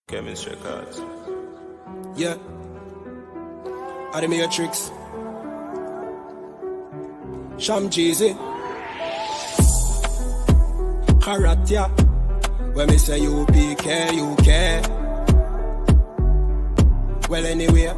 Chemistry cards. Yeah. Are the Matrix? Sham Jeezy. Karatia. When me say U.P.K, U.K. Well, anyway.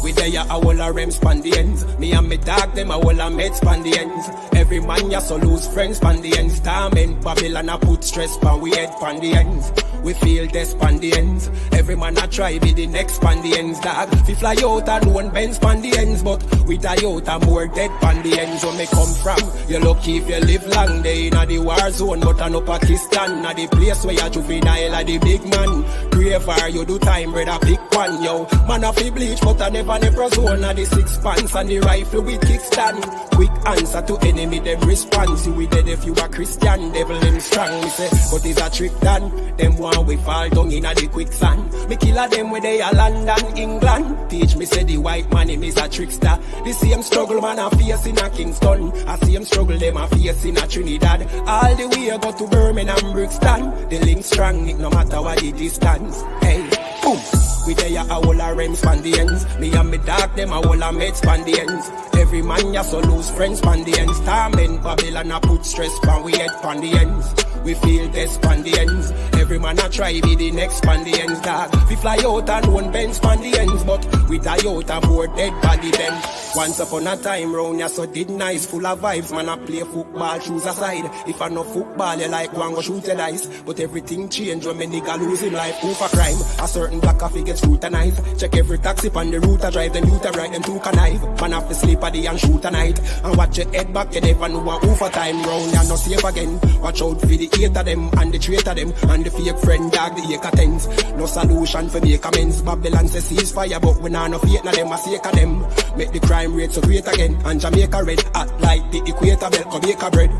We there a whole a rem span the ends. Me and me dog them a whole a med span the ends. Every man ya so lose friends span the ends. Torment Babylon a put stress pan we head pan the ends. We feel this span the ends. Every man a try be the next span the ends. Dog, we fly out and one bend span the ends. But we die out and more dead pan the ends. Where me come from, you lucky if you live long day in a the war zone. But I know Pakistan, a the place where you juvenile a the big man. Braver you do time, brother, pick one, yo. Man a fi bleach, but I never zone of the 6 pants and the rifle with kickstand. Quick answer to enemy, them response. You we dead if you a Christian, devil them strong. Me say, but is a trick done. Them one we fall down in a the quicksand. Me kill a them where they a London, England. Teach me say the white man him is a trickster. The same struggle man a face in a Kingston. I same struggle them a face in a Trinidad. All the way I go to Birmingham, Brixton. The link strong, it no matter what the distance. Hey, boom. We there a whole a rem span the ends. Me and me dog them a whole a med span the ends. Every man ya so lose friends span the ends. Torment Babylon a put stress pan we head pan the ends. We feel this span the ends. Every man a try be the next span the ends, dog. We fly out and one bend span the ends. But we die out and more dead body them. Once upon a time round ya so did nice. Full of vibes, man a play football, choose a side. If I no football you like one go shoot a dice. But everything change when me nigga lose him life. Who for crime? A certain black coffee get scrutinized. Check every taxi on the route I drive. Then you to right them to connive. Man have to sleep at the and shoot a night. And watch your head back, you never know who for time round. You're not safe again. Watch out for the hate of them and the traitor them. And the fake friend dog the acre tens. No solution for make amends. Babylon say ceasefire, but we nah no fate na them a sake of them. Make the crime rate so great again. And Jamaica red hot like the equator belt Jamaica bread.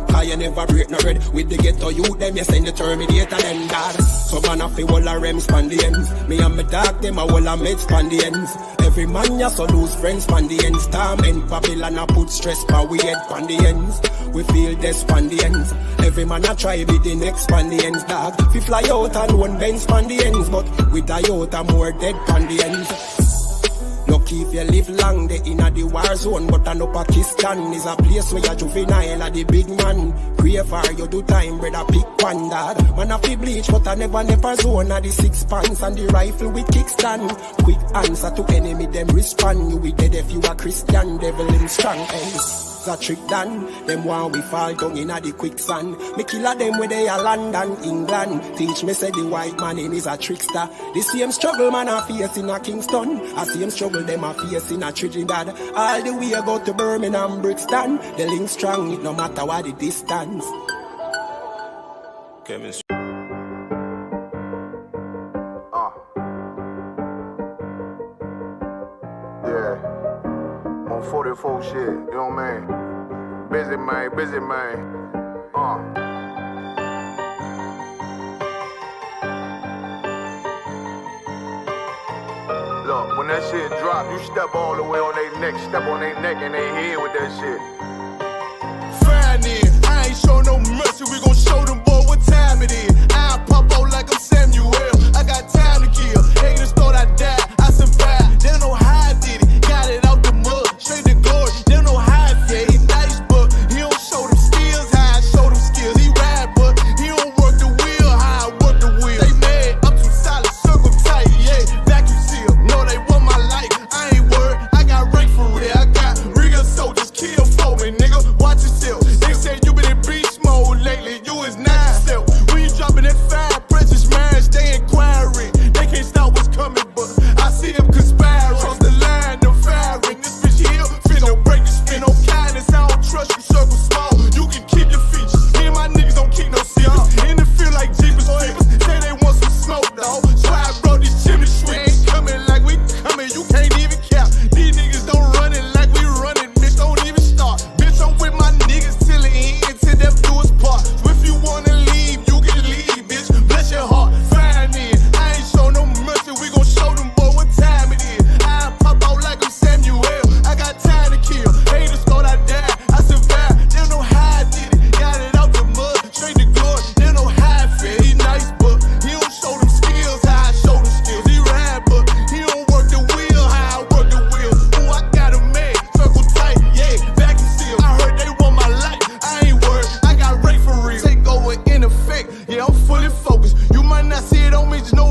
Cause you never break no red. With the ghetto youth them you send the Terminator them dad. So man a fi whole a rem span the ends. Me and me dog them a whole a med span the ends. Every man ya so lose friends span the ends. Torment Babylon a put stress pan we head pan the ends. We feel this span the ends. Every man a try be the next span the ends, dog. We fly out and one bend span the ends. But we die out and more dead pan the ends. Lucky if you live long day in a the war zone. But I know Pakistan is a place where you juvenile a the big man. Braver you do time, brother, pick one, dog. Man a fi bleach, but I never zone of the 6 pants and the rifle with kickstand. Quick answer to enemy, them respond. You we dead if you a Christian, devil in strong, hey. A trick done. Them one we fall down in a the quicksand. Me kill a them where they a London, England. Teach me say the white man name is a trickster. The same struggle man a face in a Kingston. A same struggle them a face in a Trinidad. All the way I go to Birmingham, Brixton. The link strong, it no matter what the distance. Chemistry. Yeah. On 44 shit, you know what I mean? Busy man. Look, when that shit drop, you step all the way on their neck, step on their neck and their head with that shit. Fine then, I ain't show no mercy, we gon' show them boy what time it is. I pop out like I'm Samuel, I got time to kill. Haters thought I died, I survived. They don't know how I did it, got it out the mud, straight to glory. They don't know how I feel, he nice but he don't show them skills, how I show them skills. He ride but he don't work the wheel, how I work the wheel. They mad, I'm too solid, circle tight, yeah, vacuum seal. No, they want my life, I ain't worried, I got rank for real. I got real soldiers, kill for me, nigga, watch yourself. They say you been in beast mode lately, you is not yourself. When you dropping that fire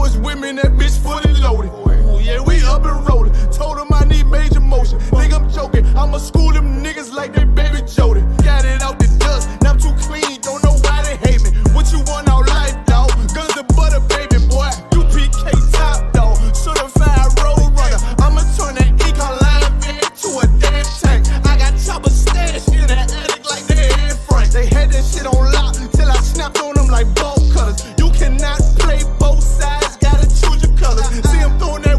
was with me and that bitch fully loaded. Ooh, yeah, we up and rolling. Told him I need major motion. Think I'm joking. I'ma school them niggas like they baby Jody. Got it out the dust. Now I'm too clean. Don't know why they hate me. What you want out life, dawg? Guns and butter, baby boy. UPK top, dawg. Certified road runner. I'ma turn that Inglan van to a damn tank. I got choppers stashed in the attic like they Anne Frank. They had that shit on lock till I snapped on them like bolt cutters. You cannot play both sides. Gotta choose your colors. See them throwing that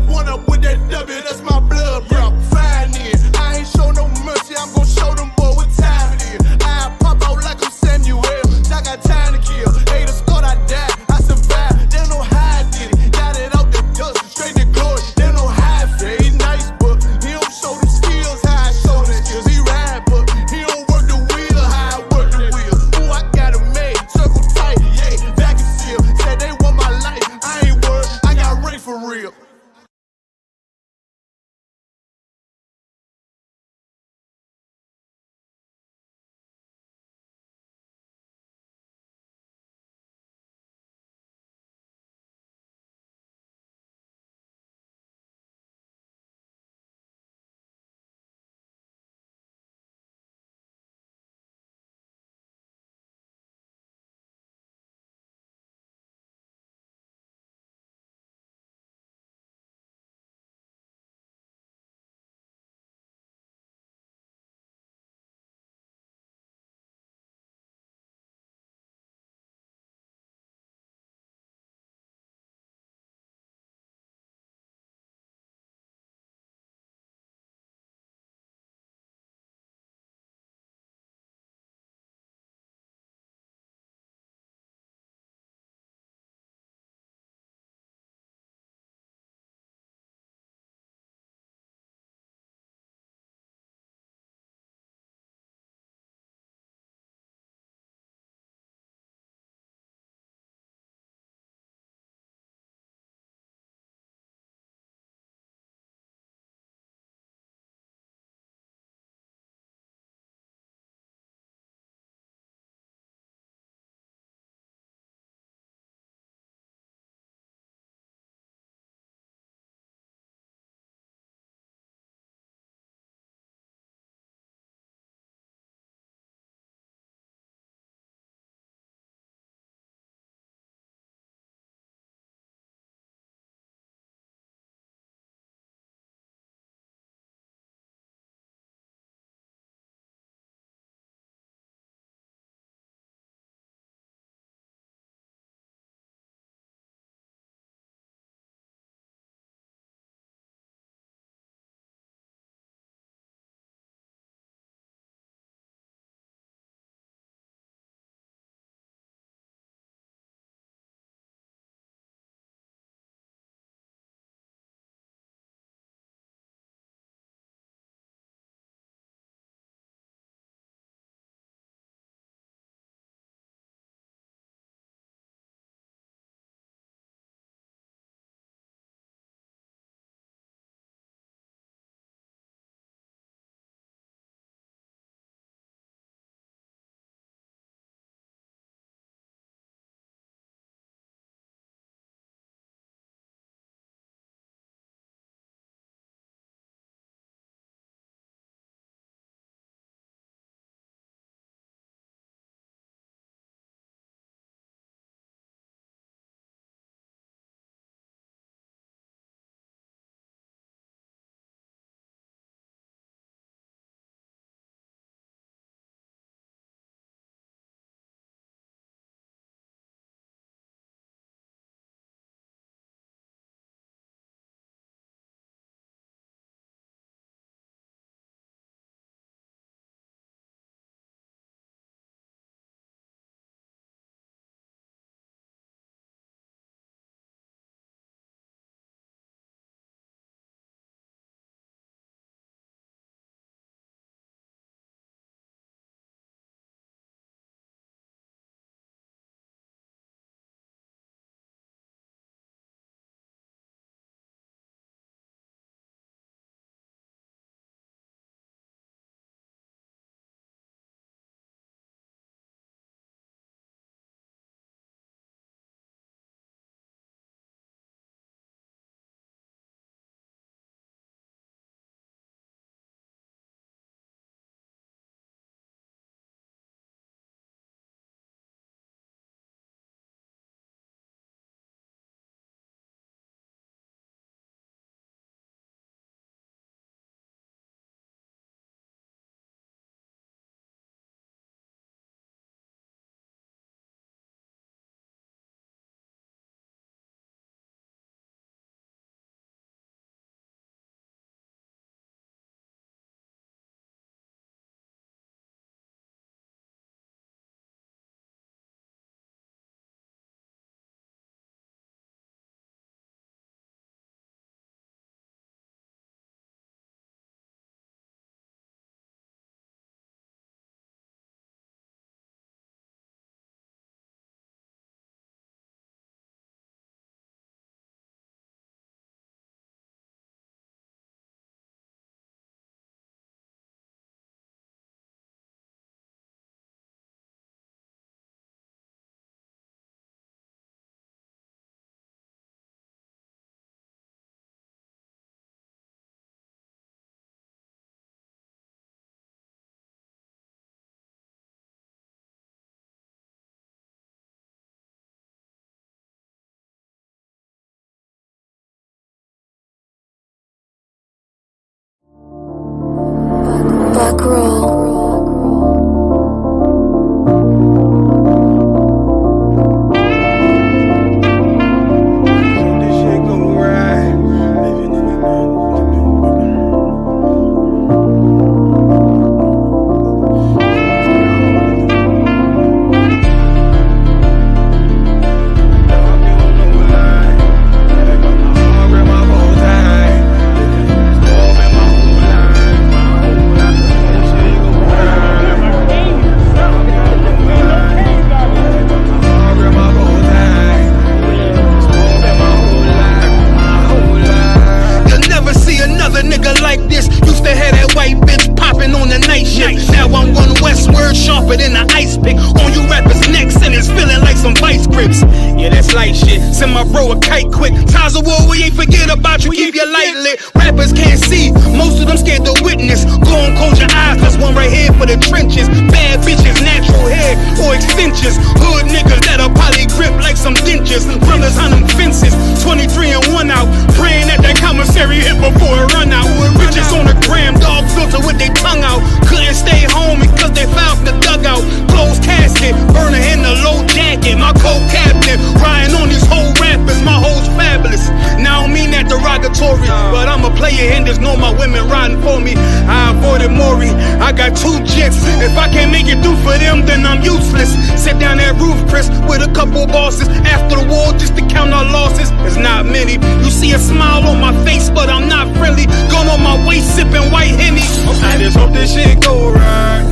Send my bro a kite quick. Ties of war, we ain't forget about you. Keep your light lit. Rappers can't see, most of them scared to witness. Go on, close your eyes, there's one right here for the trenches. Bad bitches, natural hair or extensions. Hood niggas that'll poly grip like some dentures. Brothers on them fences, 23 and 1 out. Praying that commissary hit before it run out. Bitches on the gram, dog filter with their tongue out. Couldn't stay home because they found the dugout. Closed casket, burner in the low jacket. My co-captain, riding on these whole rappers. My hoes fabulous. Now I don't mean that derogatory, but I'm a player and there's no my women riding for me. I avoided Maury, I got 2 jets. If I can't make it through for them, then I'm useless. Sit down that roof, Chris, with a couple bosses. After the war, just to count our losses. There's not many. You see a smile on my face, but I'm not friendly. Gone on my waist, sipping white Henny. I just hope this shit go right.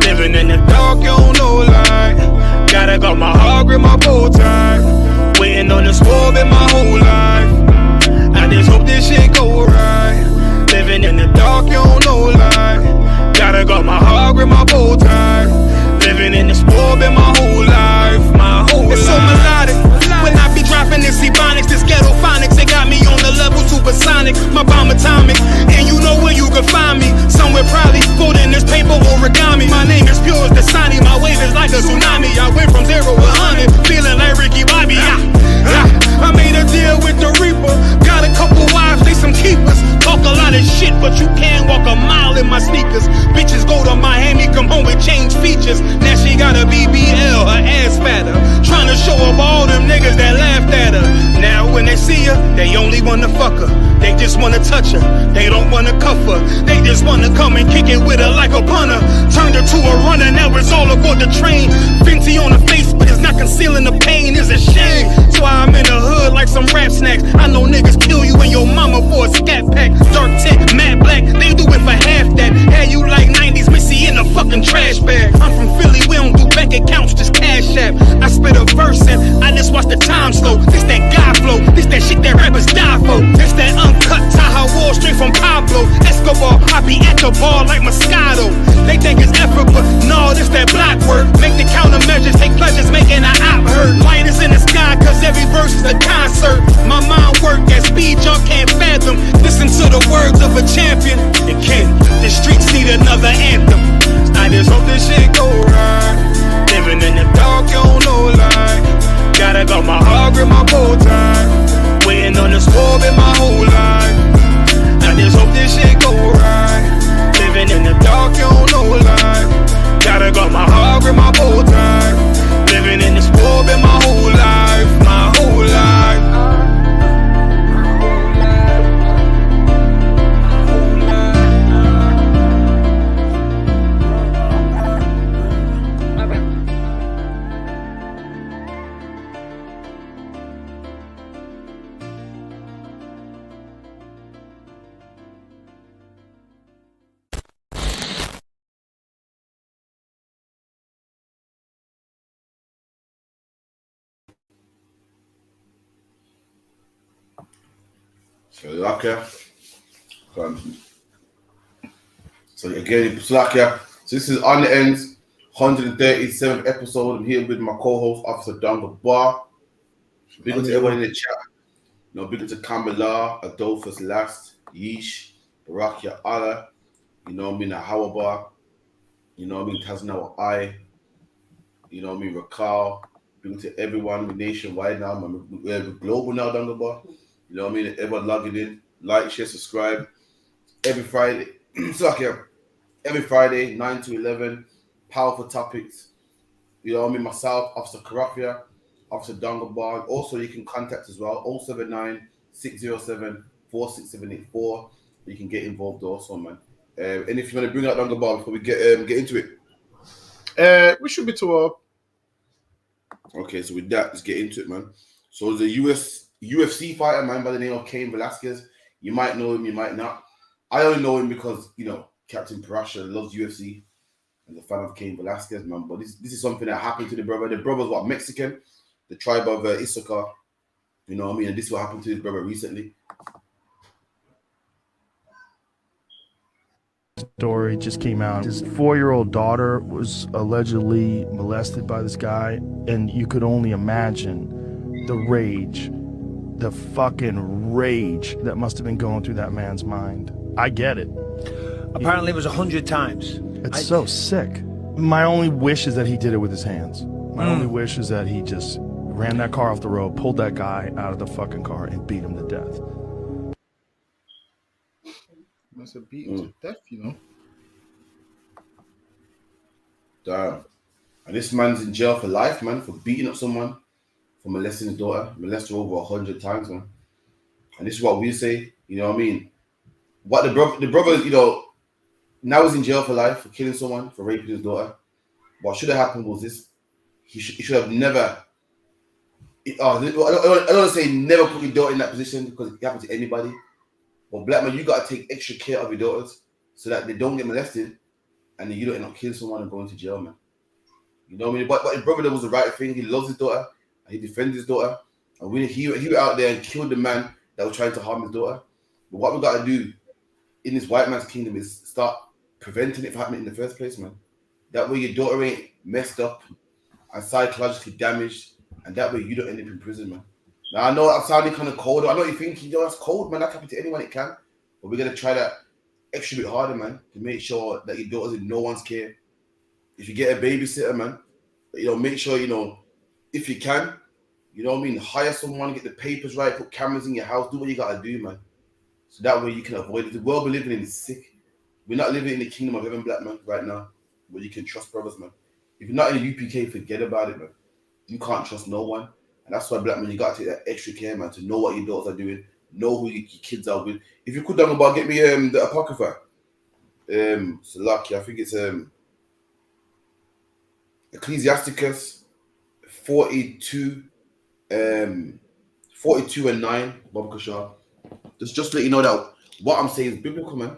Living in the dark, you don't know light. Gotta got my heart, grip my bow tie. Waiting on the squab in my whole life. I just hope this shit go right. Living in the dark, you don't know light. Gotta got my heart, grip my bow tie. Living in the squab in my whole life. My whole life. It's so melodic. When I be dropping this ebonics, this ghetto phonics, they got me on the level supersonic. My bomb atomic, and you know where you can find me. Somewhere probably folding this paper origami. My name is pure as the Dasani, my wave is like a tsunami. I went from 0 to 100, feeling like Ricky Bobby. I made a deal with the Reaper. Got a couple wives, they some keepers. Talk a lot of shit, but you can't walk a mile in my sneakers. Bitches go to Miami, come home with change features. Now she got a BBL, her ass fatter. Trying to show up all them niggas that laughed at her. Now when they see her, they only wanna fuck her. They just wanna touch her, they don't wanna cuff her. They just wanna come and kick it with her like a punter. Turned her to a runner, now it's all aboard the train. Fenty on her face, but it's not concealing the pain, it's a shame. So I'm in the hood like some rap snacks. I know niggas kill you and your mama for a scat pack. Dark tint, matte black, they do it for half that. Had you like 90s Missy in a fucking trash bag. I'm from Philly, we don't do bank accounts, just cash app. I spit a verse and I just watch the time slow. This that God flow, this that shit that rappers die for. This that uncut Taha Wall straight from Pablo Escobar. I be at the bar like Moscato. They think it's effort, but no, this that block work. Make the countermeasures, take pleasures, making an op hurt. Lighters in the sky, cause every verse is a concert. My mind work at speed y'all can't fathom. Listen to the words of a champion. It can, the streets need another anthem. I just hope this shit go right. Living in the dark, you don't know light. Gotta got my heart, grip my bow tie. Waiting on the squab in my whole life. I just hope this shit go right. Living in the dark, you don't know light. Gotta got my heart, grip my bow tie. Living in the squab in my whole life. My whole life. Slovakia. So again, Slovakia. So this is on the ends, 137th episode. I'm here with my co-host, Officer Donga Bar. Big up to everyone in the chat. You know, big up to Kamala, Adolphus Last, Yeesh, Barakia Allah. You know what I mean, Hawabar. You know what I mean, Taznawa I. You know what I mean, Rakal. Big up to everyone nationwide now. We're global now, Donga Bar. You know what I mean? Everyone logging in, like, share, subscribe. Every Friday, every Friday, 9 to 11, powerful topics. You know what I mean? Myself, Officer Karafia, Officer Dongabar. Also, you can contact as well, 079-607-46784. You can get involved also, man. And if you want to bring out Dongabar before we get into it. We should be 12. Okay, so with that, let's get into it, man. So the UFC fighter, man, by the name of Cain Velasquez. You might know him, you might not. I only know him because, you know, Captain Parasha loves UFC. I'm a fan of Cain Velasquez, man. But this is something that happened to the brother. The brother's what, Mexican? The tribe of I.S.U.P.K. You know what I mean? And this is what happened to his brother recently. Story just came out. His 4-year-old daughter was allegedly molested by this guy, and you could only imagine the rage, the fucking rage that must have been going through that man's mind. I get it. Apparently it was 100 times. It's so sick. My only wish is that he did it with his hands. My only wish is that he just ran that car off the road, pulled that guy out of the fucking car, and beat him to death. Must have beat him to death, you know. Damn. And this man's in jail for life, man, for beating up someone, for molesting his daughter, molested her over 100 times, man. And this is what we say, you know what I mean? What the brother, you know, now he's in jail for life for killing someone, for raping his daughter. What should have happened was this: he should have never. I don't want to say never put your daughter in that position because it happens to anybody. But black man, you gotta take extra care of your daughters so that they don't get molested, and then you don't end up killing someone and going to jail, man. You know what I mean? But his brother was the right thing. He loves his daughter, and he defended his daughter. And when he went out there and killed the man that was trying to harm his daughter. But what we gotta do in this white man's kingdom is start preventing it from happening in the first place, man. That way your daughter ain't messed up and psychologically damaged, and that way you don't end up in prison, man. Now, I know I'm sounding kind of cold. I know you think, you know, that's cold, man. That can happen to anyone it can. But we're going to try that extra bit harder, man, to make sure that your daughter's in no one's care. If you get a babysitter, man, you know, make sure, you know, if you can, you know what I mean, hire someone, get the papers right, put cameras in your house, do what you got to do, man. So that way you can avoid it. The world we're living in is sick. We're not living in the kingdom of heaven, black man, right now, where you can trust brothers, man. If you're not in the UPK, forget about it, man. You can't trust no one. And that's why, black man, you got to take that extra care, man, to know what your daughters are doing, know who your kids are with. If you could, down about, get me the Apocrypha. So lucky, I think it's Ecclesiasticus 42 and 9, Bob Kashar. Just to let you know that what I'm saying is biblical, man.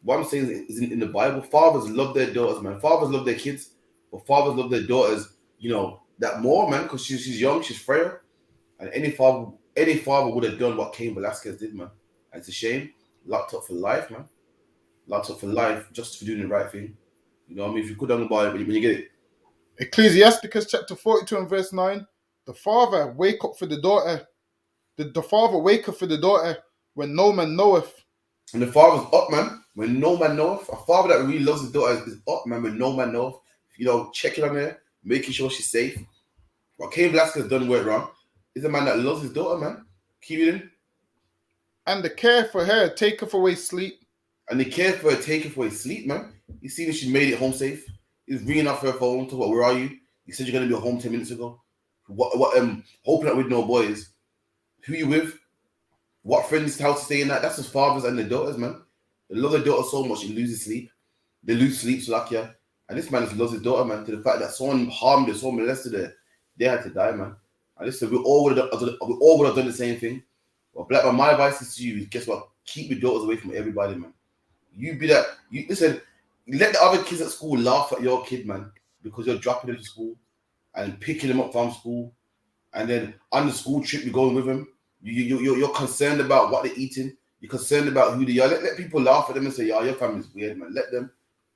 What I'm saying is in the Bible. Fathers love their daughters, man. Fathers love their kids, but fathers love their daughters, you know, that more, man, because she's young, she's frail. And any father would have done what Cain Velasquez did, man. And it's a shame. Locked up for life, man. Locked up for life just for doing the right thing. You know what I mean? If you could down about it, when you get it. Ecclesiasticus chapter 42 and verse 9. The father wake up for the daughter. The father waketh for the daughter when no man knoweth. And the father's up, man, when no man knoweth. A father that really loves his daughter is up, man, when no man knoweth. You know, checking on her, making sure she's safe. What Cain Velasquez done went wrong is a man that loves his daughter, man. Keep it in. And the care for her taketh away sleep. And the care for her taketh away sleep, man. You see that she made it home safe. He's ringing off her phone to what, where are you? You said you're gonna be home 10 minutes ago. What hoping that with no boys. Who you with? What friend's house to stay in that? That's his fathers and their daughters, man. They love their daughter so much, they lose sleep. They lose sleep, so like, yeah. And this man just loves his daughter, man, to the fact that someone harmed her, someone molested her, they had to die, man. And listen, we all would have done the same thing. But black man, my advice is to you, guess what? Keep your daughters away from everybody, man. You be that. You listen. Let the other kids at school laugh at your kid, man, because you're dropping them to school and picking them up from school, and then on the school trip you're going with them. You're concerned about what they're eating. You're concerned about who they are. Let people laugh at them and say, "Yeah, your family's weird, man." Let them.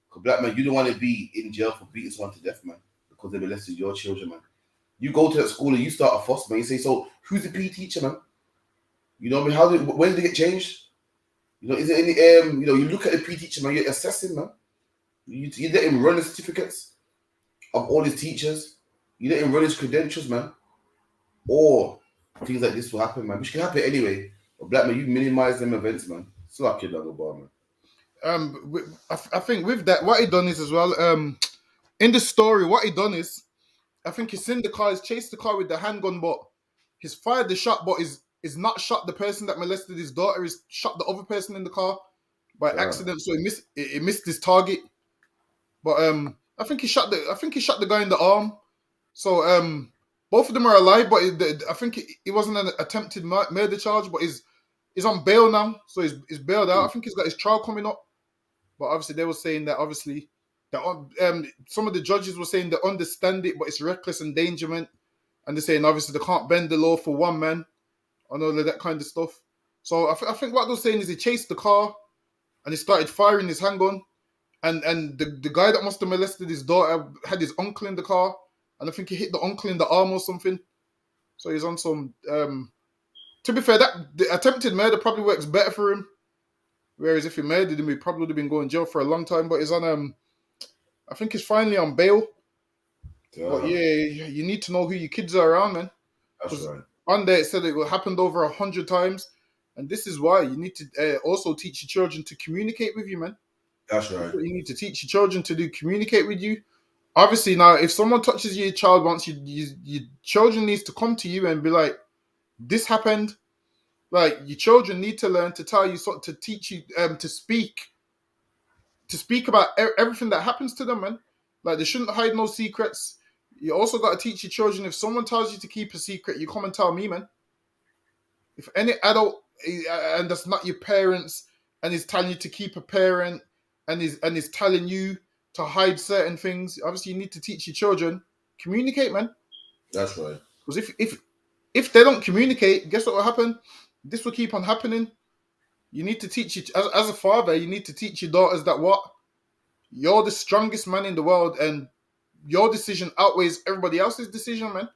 Because black man, you don't want to be in jail for beating someone to death, man, because they molested your children, man. You go to that school and you start a fuss, man. You say, "So who's the PE teacher, man?" You know what I mean? When did it get changed? You know, is there any you know, you look at the PE teacher, man, you're assessing, man. You let him run the certificates of all his teachers. You let him run his credentials, man. Or things like this will happen, man. Which can happen anyway. But black man, you minimize them events, man. It's like your little bar, man. I think with that, what he done is as well, in the story, what he done is, I think he's in the car, he's chased the car with the handgun, but he's fired the shot, but is not shot the person that molested his daughter, he's shot the other person in the car by accident, so he missed his target. But I think he shot the guy in the arm. So both of them are alive, but I think it wasn't an attempted murder charge, but he's on bail now, so he's bailed out. I think he's got his trial coming up. But obviously they were saying that some of the judges were saying they understand it, but it's reckless endangerment, and they're saying obviously they can't bend the law for one man and all of that kind of stuff. So I think what they're saying is he chased the car and he started firing his handgun. And the guy that must have molested his daughter had his uncle in the car, and I think he hit the uncle in the arm or something. So he's on some. To be fair, that the attempted murder probably works better for him. Whereas if he murdered him, he probably would have been going to jail for a long time. But he's on I think he's finally on bail. But yeah, you need to know who your kids are around, man. That's right. On there it said it happened over 100 times, and this is why you need to also teach your children to communicate with you, man. That's right. That's what you need to teach your children to do: communicate with you. Obviously, now if someone touches your child once, your children needs to come to you and be like, "This happened." Like your children need to learn to tell you, to teach you, to speak about everything that happens to them, man. Like they shouldn't hide no secrets. You also got to teach your children, if someone tells you to keep a secret, you come and tell me, man. If any adult, and that's not your parents, and is telling you to keep a parent, and is telling you to hide certain things, obviously you need to teach your children, communicate, man. That's right. Because if they don't communicate, guess what will happen? This will keep on happening. You need to teach as a father, you need to teach your daughters that what? You're the strongest man in the world, and your decision outweighs everybody else's decision, man.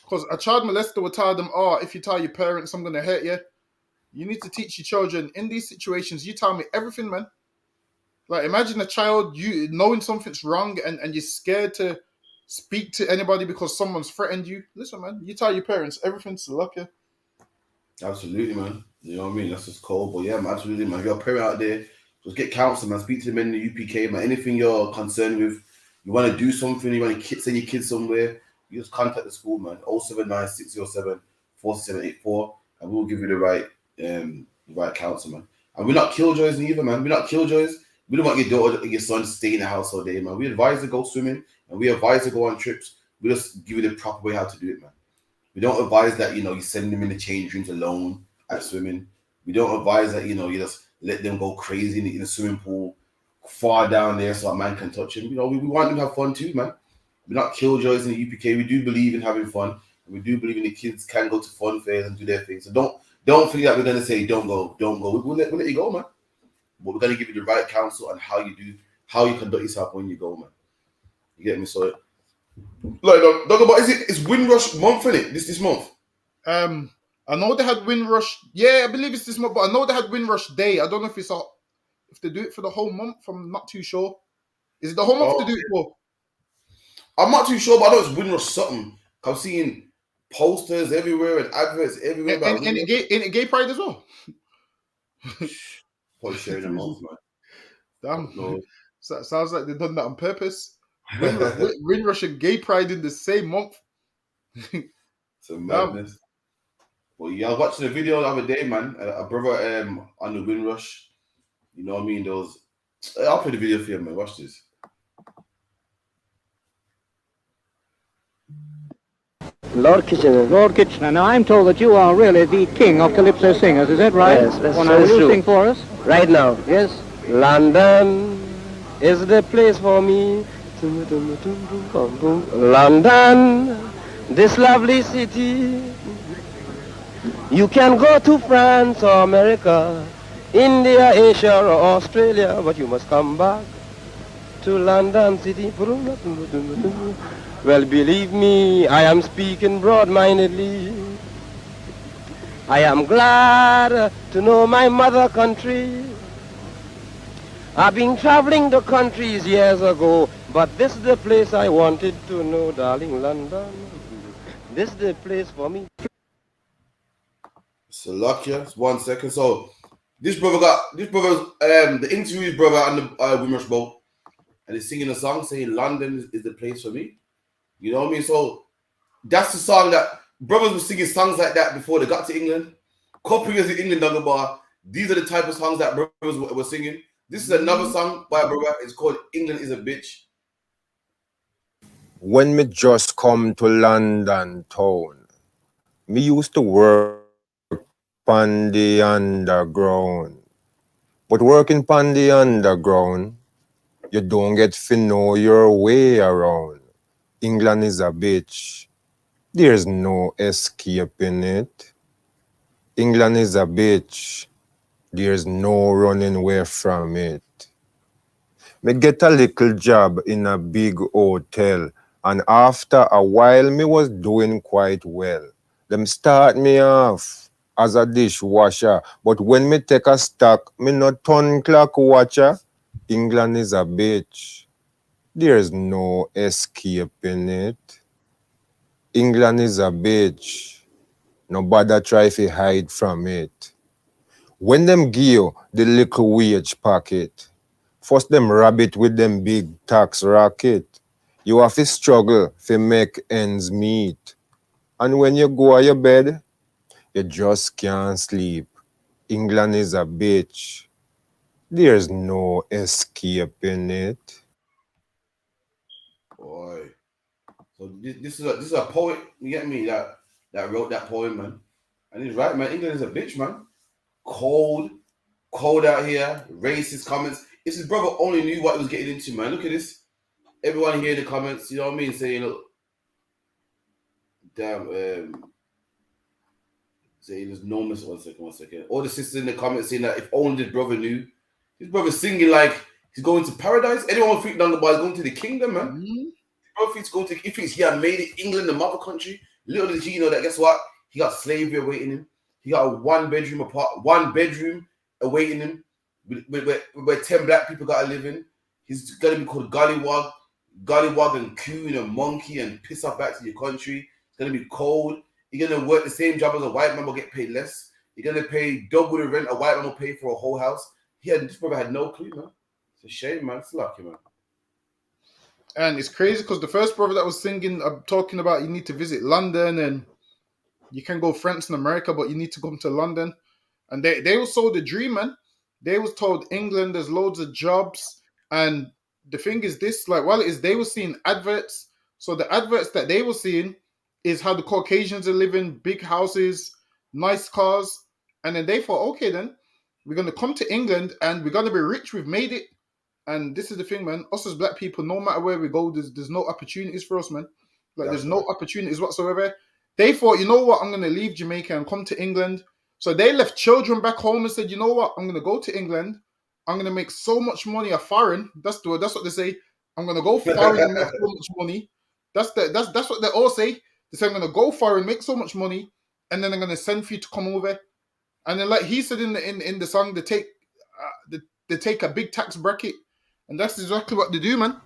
Because a child molester will tell them, "Oh, if you tell your parents, I'm gonna hurt you." You need to teach your children in these situations. You tell me everything, man. Like imagine a child you knowing something's wrong and you're scared to speak to anybody because someone's threatened you. Listen, man, you tell your parents everything's to luck, yeah. Absolutely, man. You know what I mean? That's just cold. But yeah, man, absolutely, man. If you're a parent out there, just get counsel, man. Speak to the men in the UPK, man. Anything you're concerned with, you want to do something, you want to send your kids somewhere, you just contact the school, man. 079 607 4784, and we'll give you the right counsel, man. And we're not killjoys either, man. We're not killjoys. We don't want your daughter or your son to stay in the house all day, man. We advise to go swimming, and we advise to go on trips. We just give you the proper way how to do it, man. We don't advise that, you send them in the change rooms alone at swimming. We don't advise that, you just let them go crazy in the swimming pool far down there so a man can touch him. We want them to have fun too, man. We're not killjoys in the UPK. We do believe in having fun. And we do believe in the kids can go to fun fairs and do their thing. So don't think that we're going to say, don't go. We'll let you go, man. But we're going to give you the right counsel on how you conduct yourself when you go, man. You get me? So, like, it's Windrush month, isn't it? This month. I know they had Windrush. Yeah, I believe it's this month, but I know they had Windrush Day. I don't know if they do it for the whole month. I'm not too sure. Is it the whole month to do it for? I'm not too sure, but I know it's Windrush something. I'm seeing posters everywhere and adverts everywhere. And it gay pride as well. Probably sharing them off, man. Damn. No. Sounds like they've done that on purpose. Windrush and gay pride in the same month. It's a madness. Well, yeah, I was watching a video the other day, man. A brother on the Windrush. You know what I mean? I'll play the video for you, man. Watch this. Lord Kitchener. Now I'm told that you are really the king of calypso singers. Is that right? Yes, that's will you sing for us? Right now. Yes. London is the place for me. London, this lovely city. You can go to France or America, India, Asia or Australia, but you must come back to London City. Well, believe me, I am speaking broad-mindedly. I am glad to know my mother country. I've been traveling the countries years ago, but this is the place I wanted to know, darling London. This is the place for me. So lucky, 1 second. So this brother's the interview his brother on the Windrush boat, and he's singing a song saying London is the place for me. You know what I mean? So that's the song that brothers were singing songs like that before they got to England. Couple years in England, Dungabar. These are the type of songs that brothers were singing. This is another song by a brother. It's called England is a Bitch. When me just come to London town, me used to work on the underground. But working on the underground, you don't get to know your way around. England is a bitch. There's no escaping it. England is a bitch. There's no running away from it. Me get a little job in a big hotel, and after a while me was doing quite well. Them start me off as a dishwasher, but when me take a stock, me not turn clock watcher. England is a bitch. There's no escaping it. England is a bitch. Nobody try to hide from it. When them give you the little wage packet, first them rob it with them big tax racket. You have to struggle to make ends meet. And when you go to your bed, you just can't sleep. England is a bitch. There's no escaping it. Boy. So this is a poet, you get me, that wrote that poem, man. And he's right, man. England is a bitch, man. Cold out here, racist comments. If his brother only knew what he was getting into, man. Look at this. Everyone here in the comments, you know what I mean, saying, look, damn, saying there's no miss. One second. All the sisters in the comments saying that if only his brother knew. His brother's singing like he's going to paradise. Anyone think down the bar is going to the kingdom, man? Mm-hmm. Bro thinks going to, he thinks he had made it England, the mother country. Little did he know that, guess what? He got slavery awaiting him. He got a one bedroom awaiting him where 10 black people got to live in. He's going to be called Gollywog and coon and monkey and piss off back to your country. It's going to be cold. You're going to work the same job as a white man but get paid less. You're going to pay double the rent a white man will pay for a whole house. This brother had no clue, man. It's a shame, man. It's lucky, man. And it's crazy because the first brother that was singing, talking about you need to visit London and you can go France and America, but you need to come to London. And they were sold the dream, man. They was told England, there's loads of jobs. And the thing is this, like, while it is, they were seeing adverts. So the adverts that they were seeing is how the Caucasians are living, big houses, nice cars. And then they thought, okay, then we're going to come to England and we're going to be rich. We've made it. And this is the thing, man. Us as black people, no matter where we go, there's no opportunities for us, man. Like, there's no opportunities whatsoever. They thought, you know what, I'm going to leave Jamaica and come to England. So they left children back home and said, you know what, I'm going to go to England. I'm going to make so much money a foreign. That's what they say. I'm going to go foreign and make so much money. That's what they all say. They say, I'm going to go foreign, make so much money, and then I'm going to send for you to come over. And then, like he said in the song, they take a big tax bracket. And that's exactly what they do, man.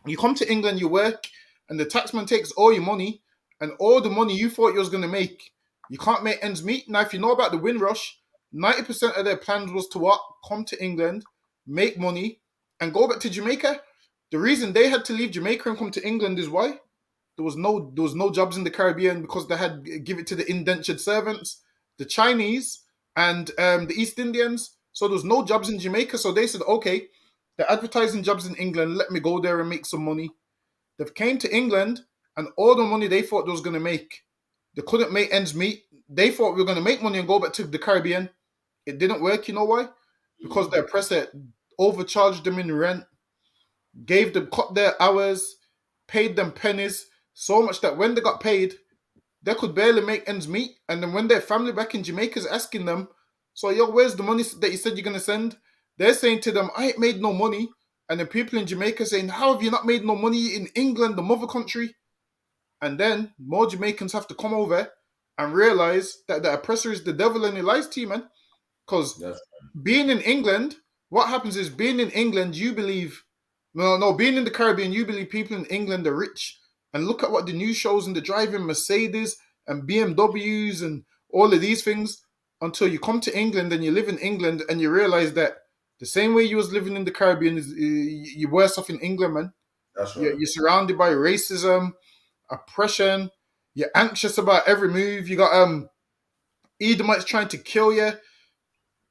You come to England, you work, and the taxman takes all your money, and all the money you thought you was going to make, you can't make ends meet. Now, if you know about the Windrush, 90% of their plans was to what? Come to England, make money, and go back to Jamaica. The reason they had to leave Jamaica and come to England is why? There was no jobs in the Caribbean because they had to give it to the indentured servants, the Chinese, and the East Indians. So there was no jobs in Jamaica. So they said, okay, they're advertising jobs in England. Let me go there and make some money. They came to England, and all the money they thought they was going to make, they couldn't make ends meet. They thought we were going to make money and go back to the Caribbean. It didn't work. You know why? Because the oppressor overcharged them in rent, cut their hours, paid them pennies, so much that when they got paid, they could barely make ends meet. And then when their family back in Jamaica is asking them, so, yo, where's the money that you said you're going to send? They're saying to them, I ain't made no money. And the people in Jamaica saying, how have you not made no money in England, the mother country? And then more Jamaicans have to come over and realize that the oppressor is the devil and he lies to you, man. Because being in England, what happens is being in England, you believe, being in the Caribbean, you believe people in England are rich. And look at what the news shows and they're driving Mercedes and BMWs and all of these things. Until you come to England and you live in England and you realize that the same way you was living in the Caribbean, is you're worse off in England, man. That's right. You're surrounded by racism, oppression. You're anxious about every move. You got Edomites trying to kill you.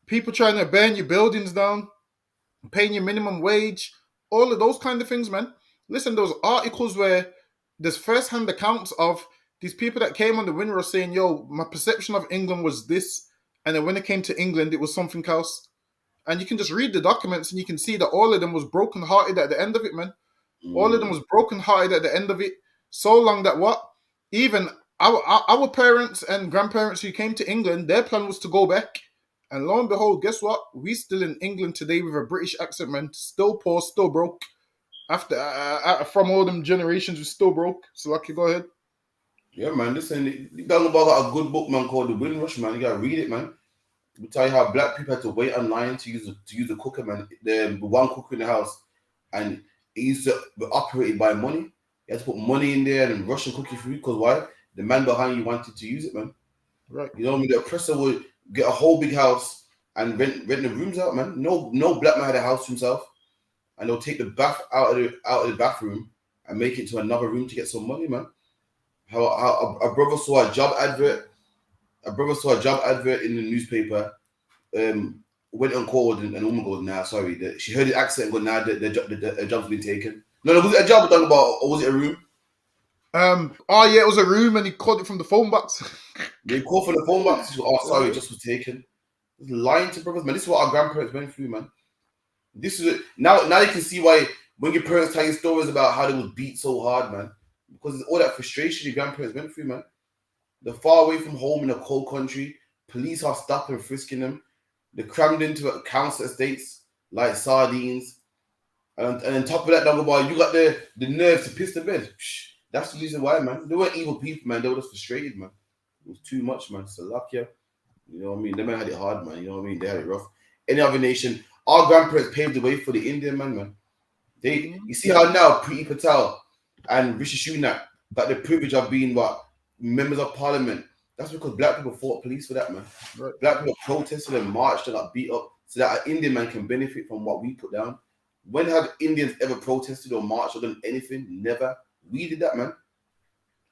People trying to burn your buildings down, paying you minimum wage. All of those kind of things, man. Listen, those articles where there's first-hand accounts of these people that came on the Windrush saying, yo, my perception of England was this. And then when it came to England, it was something else. And you can just read the documents and you can see that all of them was broken-hearted at the end of it, man. All of them was broken-hearted at the end of it. So long that what? Even our parents and grandparents who came to England, their plan was to go back. And lo and behold, guess what? We still in England today with a British accent, man. Still poor, still broke. After from all them generations, we're still broke. So, Lucky, go ahead. Yeah, man. Listen, Dunga Bar got a good book, man, called The Windrush, man. You gotta read it, man. We tell you how black people had to wait online to use the cooker, man. The one cooker in the house, and it used to be operated by money. You had to put money in there and Russian cooking food because why? The man behind you wanted to use it, man. Right. You know what I mean? The oppressor would get a whole big house and rent the rooms out, man. No black man had a house to himself, and they'll take the bath out of the bathroom and make it to another room to get some money, man. How a brother saw a job advert. A brother saw a job advert in the newspaper. Went on call and a woman goes, "Nah, sorry." She heard the accent and go, "Nah, the job's been taken." No, was it a job we're talking about, or was it a room? Oh yeah, it was a room, and he called it from the phone box. They called from the phone box. Oh, sorry, it just was taken. Lying to brothers, man. This is what our grandparents went through, man. This is now you can see why when your parents tell you stories about how they was beat so hard, man, because it's all that frustration your grandparents went through, man. They're far away from home in a cold country. Police are stopping and frisking them. They're crammed into council estates like sardines. And on top of that, Dogger Boy, you got the nerve to piss the bed. Psh, that's the reason why, man. They weren't evil people, man. They were just frustrated, man. It was too much, man. Salakia. You know what I mean? They man had it hard, man. You know what I mean? They had it rough. Any other nation, our grandparents paved the way for the Indian man. You see how now Priti Patel and Rishi Sunak got the privilege of being members of parliament. That's because black people fought police for that, man. Right. Black people protested and marched and got beat up so that an Indian man can benefit from what we put down. When have Indians ever protested or marched or done anything? Never. We did that, man.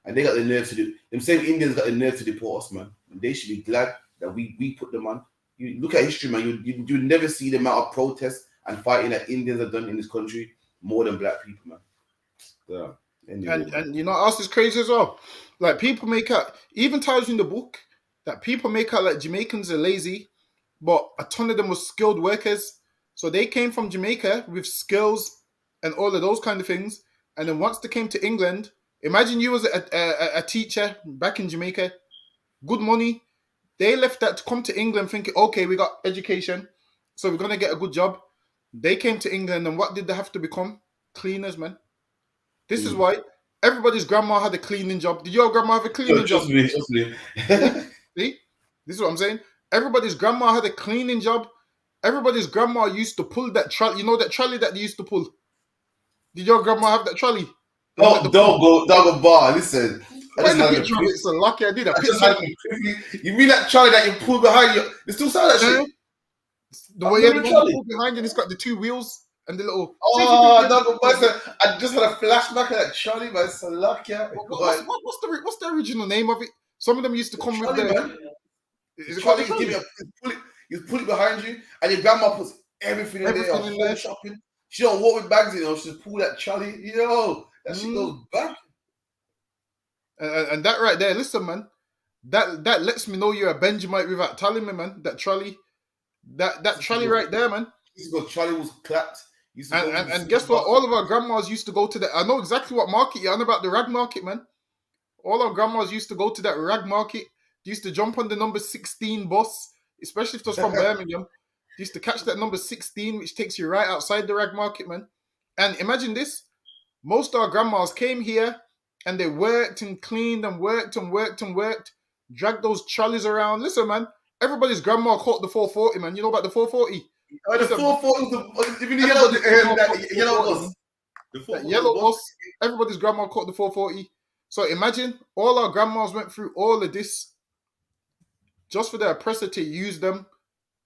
And they got the nerve to do. Them same Indians got the nerve to deport us, man. And they should be glad that we put them on. You look at history, man. You never see the amount of protests and fighting that Indians have done in this country more than black people, man. Yeah. Anyway, and you know what else is crazy as well? Like people make out, even tells you in the book that people make out like Jamaicans are lazy, but a ton of them were skilled workers. So they came from Jamaica with skills and all of those kind of things. And then once they came to England, imagine you as a teacher back in Jamaica, good money. They left that to come to England thinking, okay, we got education, so we're going to get a good job. They came to England, and what did they have to become? Cleaners, man. This is why everybody's grandma had a cleaning job. Did your grandma have a cleaning job? Trust me. See? This is what I'm saying. Everybody's grandma had a cleaning job. Everybody's grandma used to pull that trolley. You know that trolley that they used to pull? Did your grandma have that trolley? Oh, don't go bar. Listen. Where's the picture of it? So lucky I did that. You mean that trolley that you pull behind you? You still saw that shit? The way you pull behind and it's got the two wheels and the little. Oh, I just had a flashback of that trolley, man. So lucky. What's the original name of it? Some of them used to come with the. Is it trolley? You pull it behind you, and your grandma puts everything in there. Shopping. She don't walk with bags, she just pull that trolley. That shit goes back. And that right there, listen, man, that lets me know you're a Benjamite without telling me, man. That trolley, that trolley right there, man. Trolley was clapped. And guess what? All of our grandmas used to go to I know exactly what market you're on about, the rag market, man. All our grandmas used to go to that rag market. They used to jump on the number 16 bus, especially if it was from Birmingham. They used to catch that number 16, which takes you right outside the rag market, man. And imagine this. Most of our grandmas came here and they worked and cleaned and worked, dragged those trolleys around. Listen, man, everybody's grandma caught the 440, man. You know about the 440? The 440, even the yellow bus. Everybody's grandma caught the 440. So imagine all our grandmas went through all of this just for the oppressor to use them.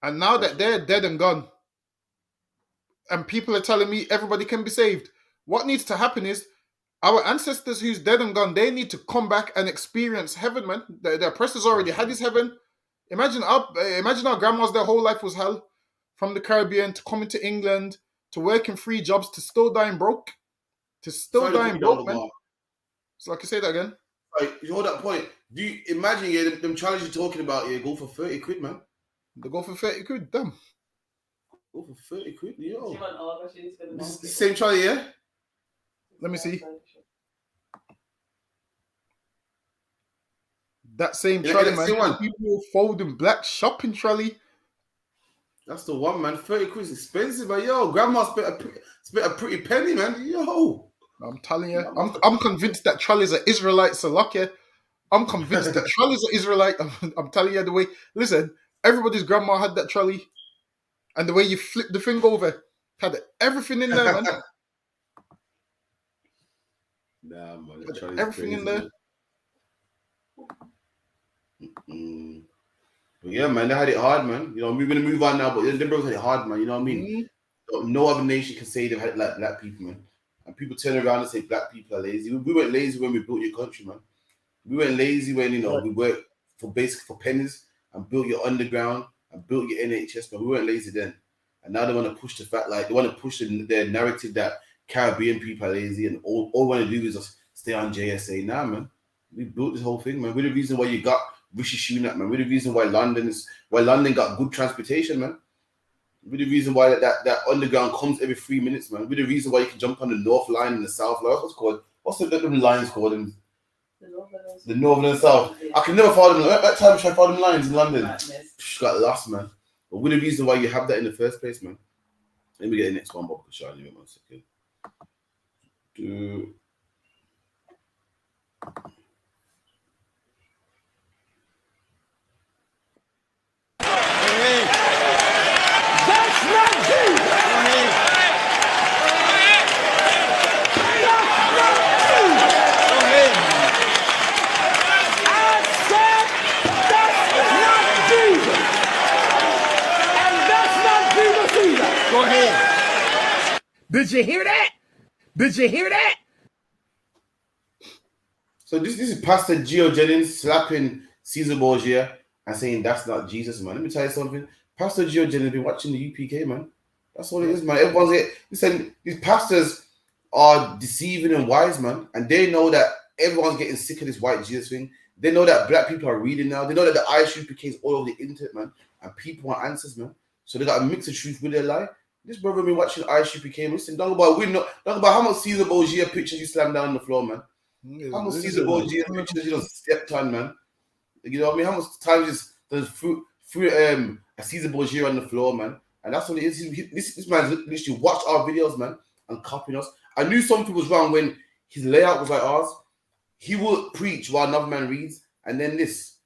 And now that they're dead and gone, and people are telling me everybody can be saved, what needs to happen is our ancestors who's dead and gone, they need to come back and experience heaven, man. The oppressors already had his heaven. Imagine our grandmas, their whole life was hell. From the Caribbean to coming to England, to working 3 jobs, to still dying broke. Man. So I can say that again. Right, you hold that point. Do you imagine them challenges you're talking about go for 30 quid, man? They go for 30 quid, damn. Go for 30 quid, yo. This is the same trolley, yeah? Let me see. That same trolley, man. People folding black shopping trolley. That's the one, man. 30 quid is expensive, but yo, grandma spent a pretty penny, man. Yo. I'm telling you, I'm convinced that trolley's an Israelite, so lucky. I'm convinced that trolleys are Israelite. I'm telling you the way. Listen, everybody's grandma had that trolley, and the way you flip the thing over had everything in there, man. Nah, man, the trolley's Everything crazy, in there. Man. But yeah, man, they had it hard, man. You know, we're gonna move on now, but them brothers had it hard, man. You know what I mean? No other nation can say they've had it like black people, man. And people turn around and say black people are lazy. We weren't lazy when we built your country, man. We weren't lazy when, you know, we worked for pennies and built your underground and built your NHS, but we weren't lazy then. And now they want to push the fact, like, they want to push their narrative that Caribbean people are lazy and all we want to do is just stay on JSA. Nah, man. We built this whole thing, man. We're the reason why you got Rishi Sunak, man. We're the reason why London got good transportation, man. We're the reason why that underground comes every 3 minutes, man. We're the reason why you can jump on the North Line and the South Line. What's the lines called? The Northern and South. I can never follow them. That time I tried to follow them lines in London. Got lost, man. But we're the reason why you have that in the first place, man. Let me get the next one, Bob. Give me 1 second. That's not Jesus. Go ahead. Did you hear that? Did you hear that? So this is Pastor Gio Jennings slapping Caesar Borgia and saying that's not Jesus, man. Let me tell you something. Pastor Gio Jennings been watching the UPK, man. That's all it is, man. Everyone's here. Listen, these pastors are deceiving and wise, man. And they know that everyone's getting sick of this white Jesus thing. They know that black people are reading now. They know that the I.S.U.P.K is all over the internet, man. And people want answers, man. So they got to mix the truth with their lie. This brother been watching I.S.U.P.K. Listen, talk about how much Caesar Borgia pictures you slammed down on the floor, man. How much Caesar Borgia pictures you just stepped on, man. You know what I mean? How much times there's through a Caesar Borgia on the floor, man. And that's what it is. This man's literally watched our videos, man, and copying us. I knew something was wrong when his layout was like ours. He would preach while another man reads, and then it's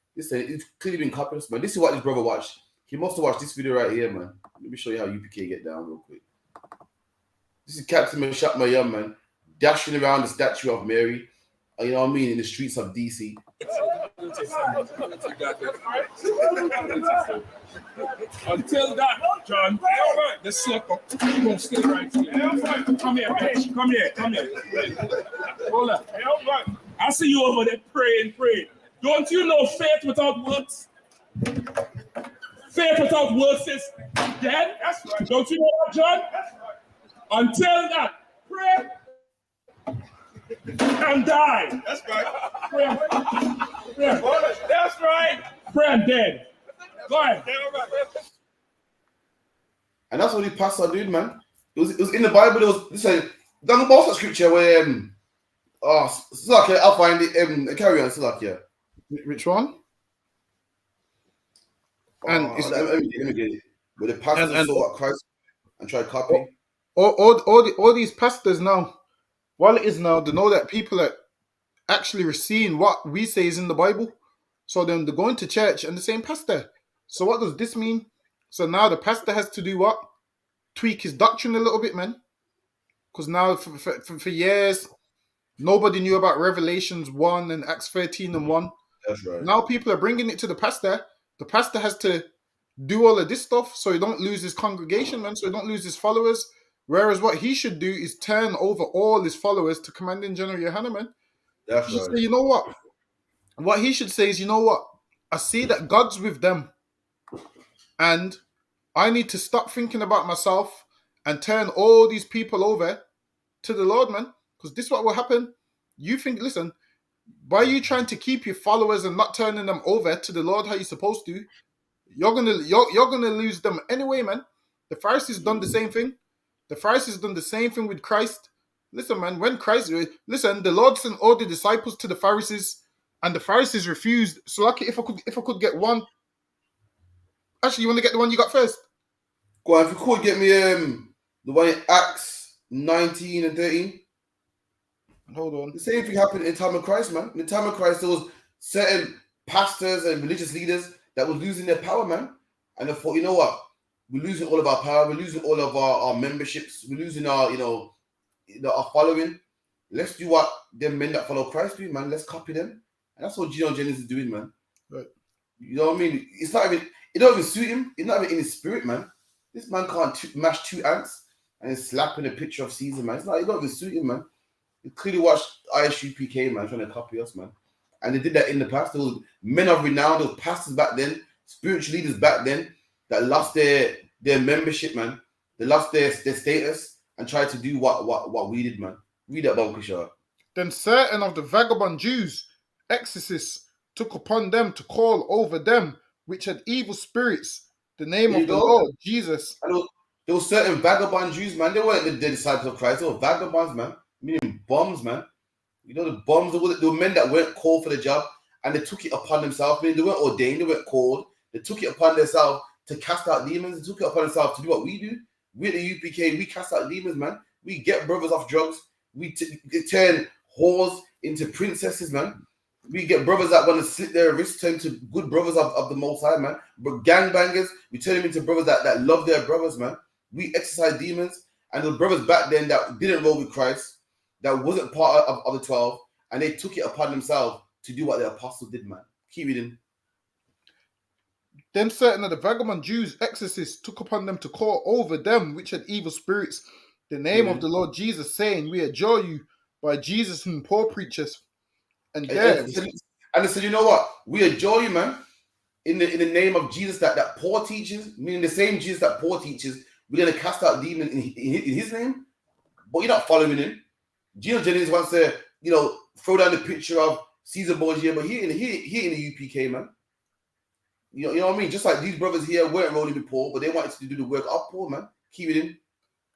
clearly been copying us, man. This is what this brother watched. He must have watched this video right here, man. Let me show you how UPK get down real quick. This is Captain Mashak Mayam, man, dashing around the statue of Mary, you know what I mean, in the streets of DC. Until that, John, the slipper, you won't stay right here. Come here, bitch. Come here. Hold on. I see you over there praying. Don't you know faith without works? Faith without works is dead. That's right. Don't you know that, John? That's right. Until that, pray and die. That's right. Pray. That's right. Pray and dead. Go ahead. And that's what he passed on, dude, man. It was in the Bible. There was listen, down the of scripture where Slakia, I'll find it. Carry on, Slakia. Which one? And let me get it. Where the pastors saw what Christ and tried to copy. All these pastors now, while it is now, they know that people are actually seeing what we say is in the Bible. So then they're going to church and the same pastor. So what does this mean? So now the pastor has to do what? Tweak his doctrine a little bit, man. Because now for years, nobody knew about Revelations 1 and Acts 13 and 1. That's right. Now people are bringing it to the pastor. The pastor has to do all of this stuff so he don't lose his congregation, man, so he don't lose his followers. Whereas what he should do is turn over all his followers to Commanding General YAHANNA, man. That's he right. say, you know what? What he should say is, you know what? I see that God's with them. And I need to stop thinking about myself and turn all these people over to the Lord, man. Because this is what will happen. You think, listen, by you trying to keep your followers and not turning them over to the Lord how you're supposed to, you're gonna lose them anyway, man. The Pharisees done the same thing. The Pharisees done the same thing with Christ. Listen, man, the Lord sent all the disciples to the Pharisees, and the Pharisees refused. So, lucky if I could get one. Actually, you want to get the one you got first? Go on, if you could get me the one in Acts 19 and 13. Hold on. The same thing happened in the time of Christ, man. In the time of Christ, there was certain pastors and religious leaders that were losing their power, man. And I thought, you know what? We're losing all of our power. We're losing all of our memberships. We're losing our, our following. Let's do what them men that follow Christ do, man. Let's copy them. And that's what Geno Jennings is doing, man. Right. You know what I mean? It's not even, it don't even suit him. It's not even in his spirit, man. This man can't mash 2 ants and then slapping a picture of Caesar, man. It's not, it don't even suit him, man. You clearly watched I.S.U.P.K, man, trying to copy us, man. And they did that in the past. There was men of renown, there was pastors back then, spiritual leaders back then that lost their membership, man. They lost their status and tried to do what we did, man. Read that, Bunker Shaw. Then certain of the vagabond Jews, exorcists, took upon them to call over them which had evil spirits the name of the Lord Jesus. And there were certain vagabond Jews, man. They weren't the disciples of Christ. They were vagabonds, man. Meaning bums, man. You know, the bums, they were men that weren't called for the job and they took it upon themselves. Meaning they weren't ordained, they weren't called. They took it upon themselves to cast out demons. They took it upon themselves to do what we do. We at the UPK, we cast out demons, man. We get brothers off drugs. We turn whores into princesses, man. We get brothers that want to slit their wrists, turn to good brothers of the Most High, man. But gangbangers, we turn them into brothers that love their brothers, man. We exorcise demons. And the brothers back then that didn't roll with Christ, that wasn't part of the 12, and they took it upon themselves to do what the apostles did, man. Keep reading. Then certain of the vagabond Jews, exorcists, took upon them to call over them which had evil spirits the name of the Lord Jesus, saying, we adjure you by Jesus whom Paul preaches. And they said, you know what? We adjure you, man, in the name of Jesus that Paul teaches, meaning the same Jesus that Paul teaches, we're going to cast out demons in his name, but you're not following him. Geno Jennings wants to, throw down the picture of Caesar Borgia, but he in the UPK, man. You know what I mean? Just like these brothers here weren't rolling with Paul, but they wanted to do the work of Paul, man. Keep it in.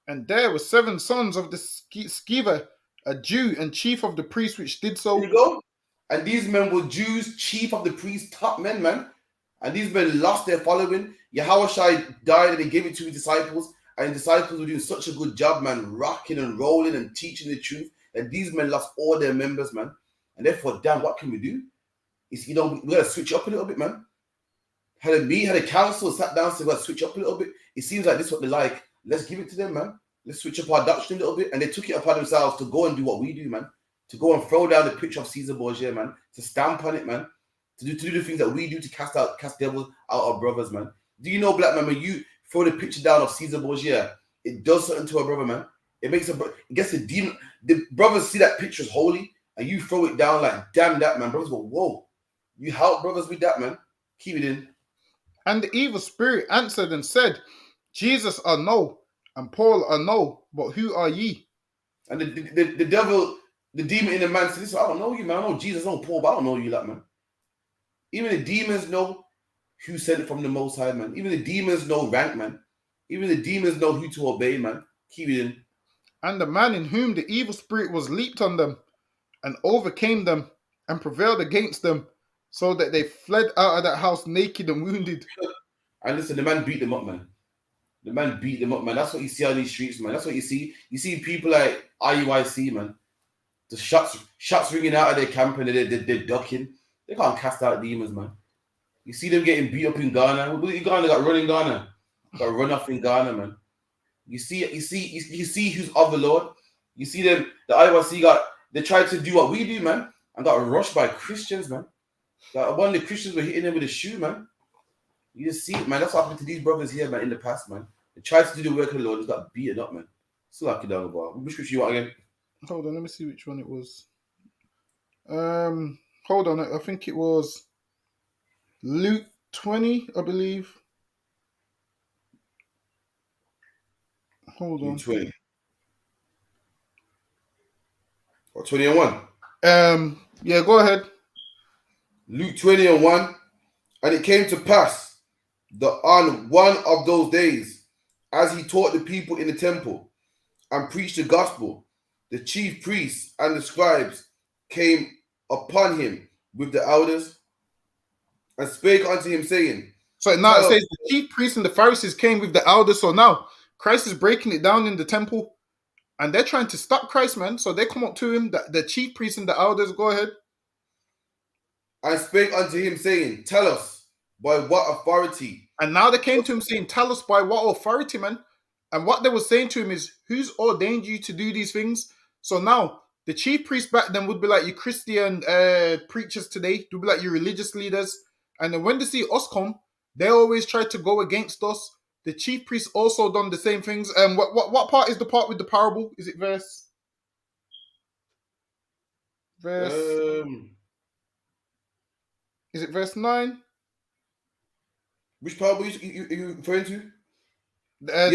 And there were 7 sons of the Sceva, a Jew and chief of the priests, which did so. There you go. And these men were Jews, chief of the priests, top men, man. And these men lost their following. Yahushua died and he gave it to his disciples. And the disciples were doing such a good job, man, rocking and rolling and teaching the truth, that these men lost all their members, man. And therefore, damn, what can we do? It's, we got to switch up a little bit, man. Had a council, sat down, said, well, switch up a little bit. It seems like this is what they like. Let's give it to them, man. Let's switch up our doctrine a little bit. And they took it upon themselves to go and do what we do, man. To go and throw down the picture of Caesar Borgia, man. To stamp on it, man. To do the things that we do to cast devils out of brothers, man. Do you know, black man, when you throw the picture down of Caesar Borgia, it does something to a brother, man. It gets a demon. The brothers see that picture as holy, and you throw it down like, damn that, man. Brothers go, whoa. You help brothers with that, man. Keep it in. And the evil spirit answered and said, Jesus I know, and Paul I know, but who are ye? And the devil, the demon in the man says, I don't know you, man. I know Jesus, I know Paul, but I don't know you, that, man. Even the demons know who sent it from the Most High, man. Even the demons know rank, man. Even the demons know who to obey, man. Keep it in. And the man in whom the evil spirit was leaped on them, and overcame them, and prevailed against them, so that they fled out of that house naked and wounded. And listen, the man beat them up, man. The man beat them up, man. That's what you see on these streets, man. That's what you see. You see people like IUIC, man. The shots ringing out of their camp and they're ducking. They can't cast out demons, man. You see them getting beat up in Ghana. Ghana got run in Ghana. Got run off in Ghana, man. You see who's of the Lord. You see them, the IYC they tried to do what we do, man, and got rushed by Christians, man. One of the Christians were hitting them with a shoe, man. You just see it, man. That's what happened to these brothers here, man, in the past, man. They tried to do the work of the Lord, just got beaten up, man. Still lucky down the bar. Which scripture you want again? Hold on, let me see which one it was. Hold on, I think it was Luke 20, I believe. Hold on. Luke 20. Or 20 and 1? Yeah, go ahead. Luke 20 and 1. And it came to pass that on one of those days, as he taught the people in the temple and preached the gospel, the chief priests and the scribes came upon him with the elders and spake unto him, saying... So now it says the chief priests and the Pharisees came with the elders. So now Christ is breaking it down in the temple and they're trying to stop Christ, man. So they come up to him, the chief priests and the elders. Go ahead. and spake unto him, saying, Tell us, by what authority? And now they came to him saying, Tell us by what authority, man. And what they were saying to him is, who's ordained you to do these things? So now, the chief priests back then would be like your Christian preachers today, would be like your religious leaders. And then when they see us come, they always try to go against us. The chief priests also done the same things. What part is the part with the parable? Is it verse? Is it verse 9? Which parable you referring to? 9.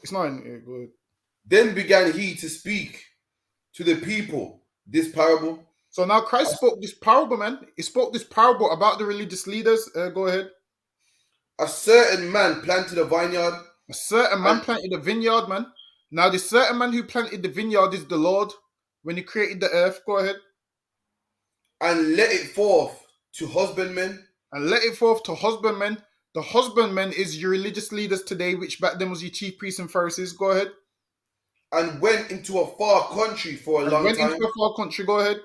It's 9. Yeah, go ahead. Then began he to speak to the people this parable. So now Christ spoke this parable, man. He spoke this parable about the religious leaders. Go ahead. A certain man planted a vineyard. A certain man planted a vineyard, man. Now the certain man who planted the vineyard is the Lord when he created the earth. Go ahead. And let it forth to husbandmen. And let it forth to husbandmen. The husbandmen is your religious leaders today, which back then was your chief priests and Pharisees. Go ahead. And went into a far country for a long time. Went into a far country. Go ahead.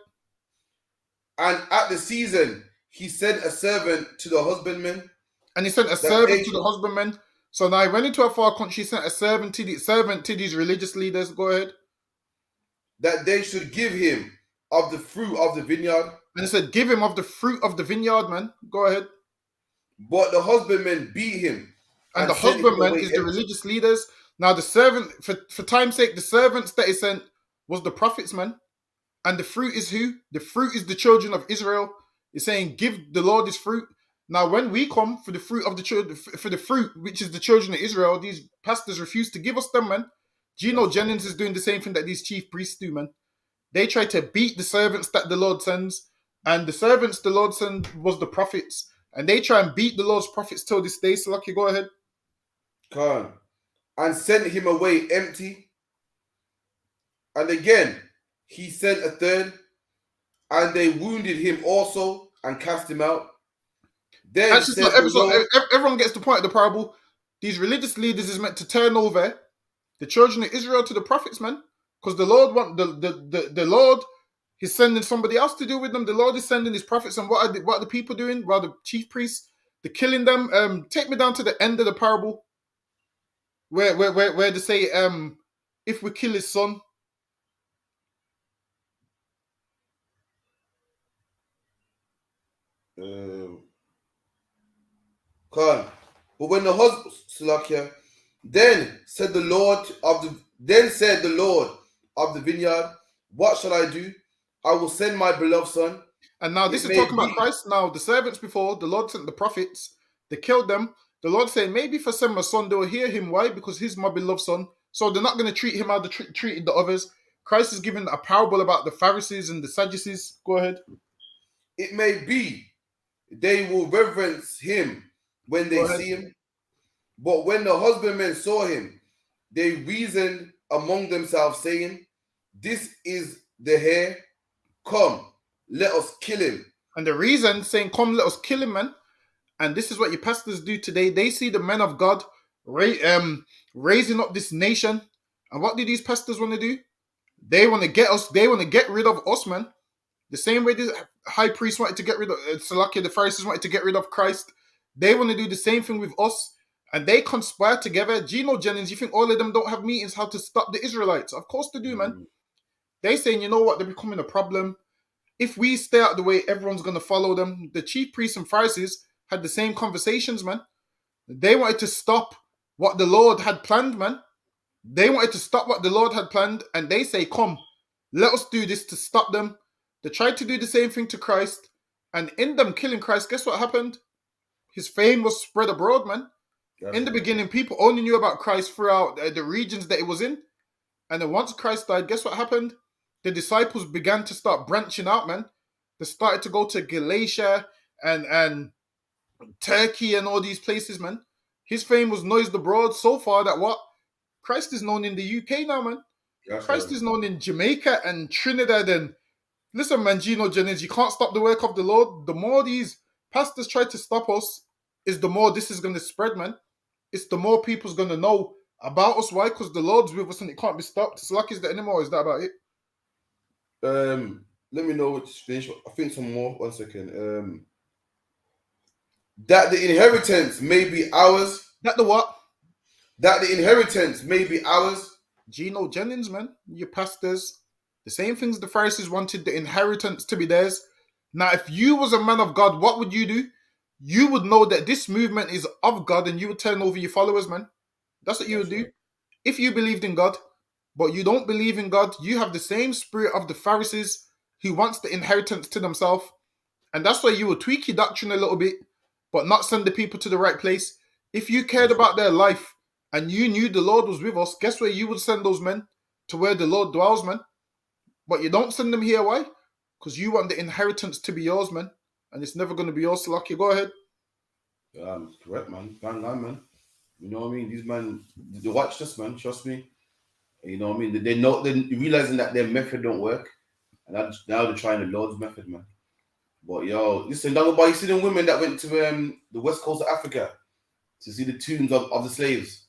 And at the season, he sent a servant to the husbandman. And he sent a servant to the husbandman. So now he went into a far country, sent a servant to these religious leaders. Go ahead. That they should give him of the fruit of the vineyard. And he said, give him of the fruit of the vineyard, man. Go ahead. But the husbandman beat him. And the husbandman is the religious leaders. Now the servant, for time's sake, the servants that he sent was the prophets, man. And the fruit is who? The fruit is the children of Israel. He's saying, give the Lord his fruit. Now, when we come for the fruit of the children, for the fruit, which is the children of Israel, these pastors refuse to give us them, man. Gino Jennings is doing the same thing that these chief priests do, man. They try to beat the servants that the Lord sends. And the servants the Lord sent was the prophets. And they try and beat the Lord's prophets till this day. So, Lucky, go ahead. Come. And sent him away empty. And again, he sent a third. And they wounded him also and cast him out. Then everyone gets the point of the parable. These religious leaders is meant to turn over the children of Israel to the prophets, man. Because the Lord the Lord is sending somebody else to deal with them. The Lord is sending his prophets, and what are the people doing? Well, the chief priests, they're killing them. Take me down to the end of the parable, where they say, if we kill his son. But when the husband, then said the Lord of the vineyard, what shall I do? I will send my beloved son. And now this is talking about Christ. Now the servants before, the Lord sent the prophets, they killed them. The Lord said, maybe if I send my son, they will hear him. Why? Because he's my beloved son. So they're not going to treat him how they treated the others. Christ is giving a parable about the Pharisees and the Sadducees. Go ahead. It may be they will reverence him when they see him. But when the husbandmen saw him, they reasoned among themselves, saying, this is the heir. Come, let us kill him. And the reason saying, come, let us kill him, man. And this is what your pastors do today. They see the men of God raising up this nation. And what do these pastors want to do? They want to get us. They want to get rid of us, man. The same way the high priest wanted to get rid of Salakia, the Pharisees wanted to get rid of Christ. They want to do the same thing with us. And they conspire together. Gino Jennings, you think all of them don't have meetings how to stop the Israelites? Of course they do, man. They saying, you know what, they're becoming a problem. If we stay out of the way, everyone's going to follow them. The chief priests and Pharisees had the same conversations, man. They wanted to stop what the Lord had planned, man. They wanted to stop what the Lord had planned. And they say, come, let us do this to stop them. They tried to do the same thing to Christ. And in them killing Christ, guess what happened? His fame was spread abroad, man. In the beginning, people only knew about Christ throughout the regions that it was in. And then once Christ died, guess what happened? The disciples began to start branching out, man. They started to go to Galatia and Turkey and all these places, man. His fame was noised abroad so far that what? Christ is known in the UK now, man. Christ is known in Jamaica and Trinidad. And listen, man, Gino Jennings, you can't stop the work of the Lord. The more these pastors try to stop us, is the more this is going to spread, man. It's the more people's going to know about us. Why? Because the Lord's with us and it can't be stopped. It's like, is there anymore? Is that about it? let me know which finish. I think some more. 1 second. That the inheritance may be ours. That the what? That the inheritance may be ours. Gino Jennings, man, your pastors, the same things the Pharisees wanted the inheritance to be theirs. Now, if you was a man of God, what would you do? You would know that this movement is of God, and you would turn over your followers, man. That's what you would do. Right. If you believed in God, but you don't believe in God, you have the same spirit of the Pharisees who wants the inheritance to themselves. And that's why you would tweak your doctrine a little bit, but not send the people to the right place. If you cared about their life and you knew the Lord was with us, guess where you would send those men? To where the Lord dwells, man. But you don't send them here. Why? Because you want the inheritance to be yours, man. And it's never going to be yours, Salaki. Go ahead. Correct, man. Bang on, man. You know what I mean? These men, they watch this, man. Trust me. You know what I mean? They know, they're realizing that their method don't work. And now they're trying the Lord's method, man. But yo, listen, you see the women that went to the west coast of Africa to see the tombs of the slaves.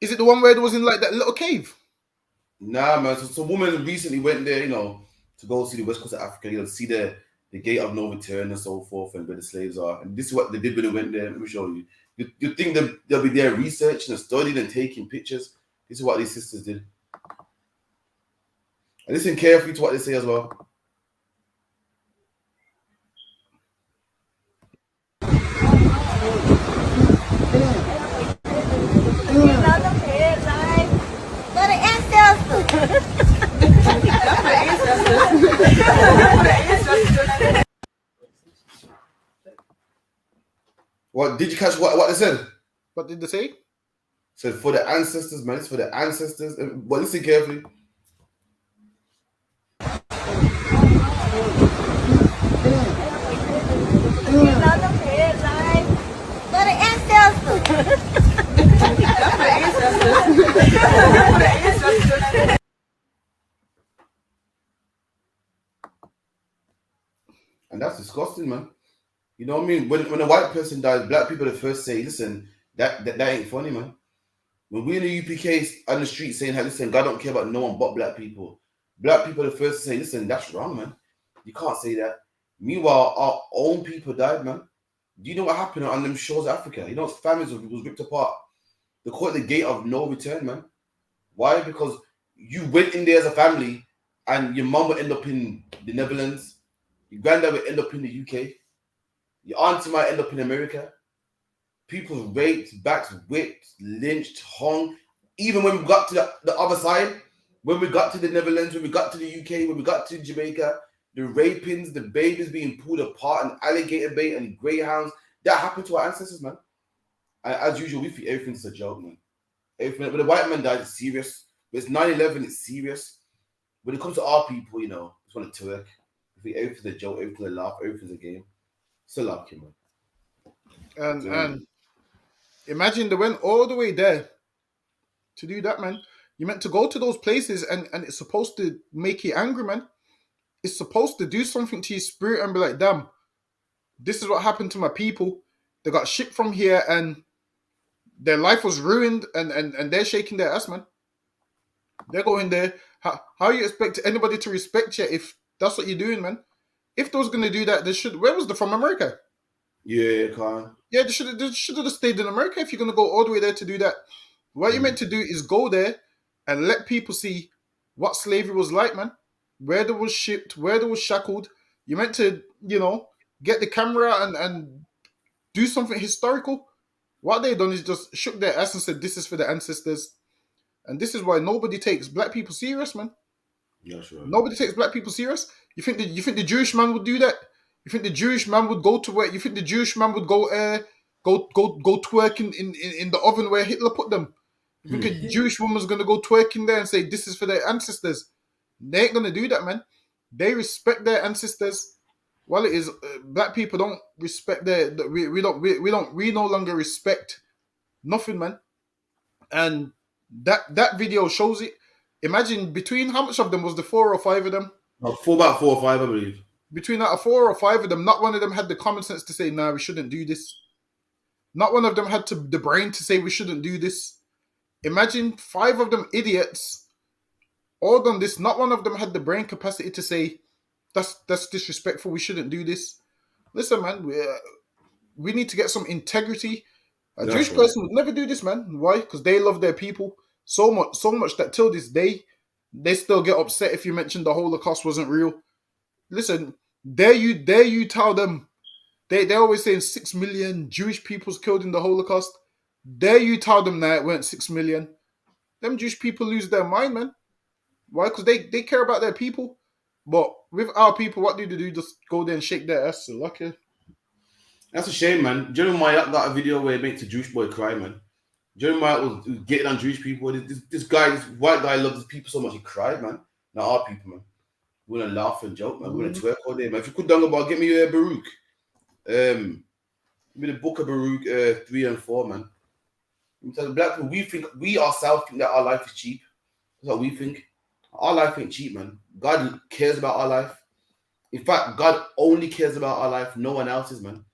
Is it the one where it was in like that little cave? Nah, man. So some woman recently went there, you know, to go see the west coast of Africa, you know, see the gate of no return and so forth, and where the slaves are. And this is what they did when they went there. Let me show you. You think they'll be there researching and studying and taking pictures? This is what these sisters did. And listen carefully to what they say as well. What did you catch? What they said? What did they say? Said for the ancestors, man. It's for the ancestors. But listen carefully. And that's disgusting, man. You know what I mean? When a white person dies, black people are the first say, listen, that ain't funny, man. When we in the UPK on the street saying, hey, listen, God don't care about no one but black people are the first to say, listen, that's wrong, man. You can't say that. Meanwhile, our own people died, man. Do you know what happened on them shores of Africa? You know, families was ripped apart. They call it the gate of no return, man. Why? Because you went in there as a family and your mum would end up in the Netherlands. Your granddad would end up in the UK. Your auntie might end up in America. People raped, backs whipped, lynched, hung. Even when we got to the other side, when we got to the Netherlands, when we got to the UK, when we got to Jamaica, the rapings, the babies being pulled apart, and alligator bait and greyhounds, that happened to our ancestors, man. And as usual, we think everything's a joke, man. Everything, when the white man died, it's serious. When it's 9/11, it's serious. When it comes to our people, you know, it's want to twerk. We think everything's a joke, everything's a laugh, everything's a game. Still love him, man. And imagine they went all the way there to do that, man. You meant to go to those places and it's supposed to make you angry, man. It's supposed to do something to your spirit and be like, damn, this is what happened to my people. They got shipped from here and their life was ruined and they're shaking their ass, man. They're going there. How you expect anybody to respect you if that's what you're doing, man? If they was going to do that, they should. Where was they from? America? Yeah, Khan. Yeah, they should have stayed in America if you're going to go all the way there to do that. What you're meant to do is go there and let people see what slavery was like, man. Where they was shipped, where they was shackled. You're meant to, you know, get the camera and do something historical. What they done is just shook their ass and said, this is for the ancestors. And this is why nobody takes black people serious, man. Yeah, sure. Nobody takes black people serious. You think the Jewish man would do that? You think the Jewish man would go to where? You think the Jewish man would go twerk in the oven where Hitler put them? You think a Jewish woman's gonna go twerk in there and say this is for their ancestors? They ain't gonna do that, man. They respect their ancestors. Well, it is black people don't respect we no longer respect nothing, man. And that video shows it. Imagine between how much of them was the 4 or 5 of them? About 4 or 5, I believe. Between that 4 or 5 of them, not one of them had the common sense to say, "Nah, we shouldn't do this." Not one of them had the brain to say we shouldn't do this. Imagine 5 of them idiots all done this. Not one of them had the brain capacity to say, that's disrespectful. We shouldn't do this. Listen, man, we need to get some integrity. A Jewish person would never do this, man. Why? Because they love their people so much that till this day, they still get upset if you mention the Holocaust wasn't real. Listen, dare you tell them, they're always saying 6 million Jewish people's killed in the Holocaust. Dare you tell them that it weren't 6 million? Them Jewish people lose their mind, man. Why? Because they care about their people. But with our people, what do they do? Just go there and shake their ass. So lucky. That's a shame, man. Jeremiah got a video where he makes a Jewish boy cry, man. Jeremiah was getting on Jewish people. This white guy loves his people so much he cried, man. Not our people, man. We're gonna laugh and joke, man. We're gonna twerk all day, man. If you could dunk about, get me Baruch. Give me the book of Baruch 3 and 4, man. I'm telling black people, we ourselves think that our life is cheap. That's what we think. Our life ain't cheap, man. God cares about our life. In fact, God only cares about our life. No one else's, man.